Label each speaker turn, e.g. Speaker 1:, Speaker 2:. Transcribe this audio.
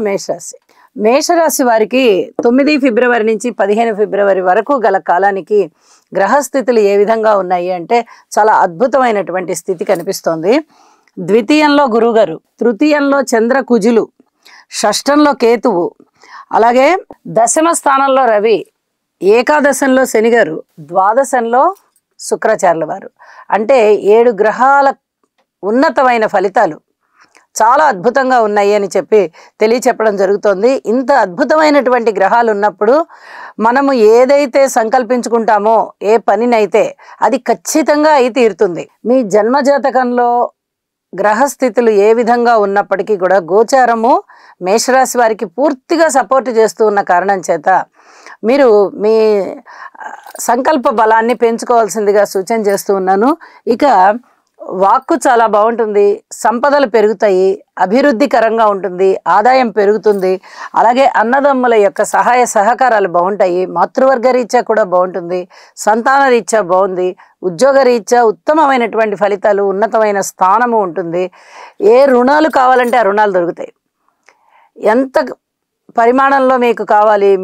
Speaker 1: మేషరాశి. మేషరాశి వారికి 9 ఫిబ్రవరి నుంచి 15 ఫిబ్రవరి వరకు గల కాలానికి గ్రహస్థితులు ఏ విధంగా ఉన్నాయి అంటే చాలా అద్భుతమైనటువంటి స్థితి కనిపిస్తోంది. ద్వితీయంలో గురుగారు, తృతీయంలో చంద్ర కుజులు, షష్టంలో కేతువు, అలాగే దశమ స్థానంలో రవి, ఏకాదశంలో శనిగారు, ద్వాదశంలో శుక్రాచార్యుల వారు. అంటే 7 గ్రహాల ఉన్నతమైన ఫలితాలు చాలా అద్భుతంగా ఉన్నాయి అని చెప్పి తెలియచెప్పడం జరుగుతోంది. ఇంత అద్భుతమైనటువంటి గ్రహాలు ఉన్నప్పుడు మనము ఏదైతే సంకల్పించుకుంటామో ఏ పనినైతే అది ఖచ్చితంగా అయి తీరుతుంది. మీ జన్మజాతకంలో గ్రహస్థితులు ఏ విధంగా ఉన్నప్పటికీ కూడా గోచారము మేషరాశి వారికి పూర్తిగా సపోర్ట్ చేస్తూ ఉన్న కారణం చేత మీరు మీ సంకల్ప బలాన్ని పెంచుకోవాల్సిందిగా సూచన చేస్తూ ఉన్నాను. ఇక వాక్కు చాలా బాగుంటుంది, సంపదలు పెరుగుతాయి, అభివృద్ధికరంగా ఉంటుంది, ఆదాయం పెరుగుతుంది. అలాగే అన్నదమ్ముల యొక్క సహాయ సహకారాలు బాగుంటాయి. మాతృవర్గ రీత్యా కూడా బాగుంటుంది, సంతాన రీత్యా బాగుంది, ఉద్యోగ రీత్యా ఉత్తమమైనటువంటి ఫలితాలు, ఉన్నతమైన స్థానము ఉంటుంది. ఏ రుణాలు కావాలంటే ఆ రుణాలు దొరుకుతాయి. ఎంత పరిమాణంలో మీకు కావాలి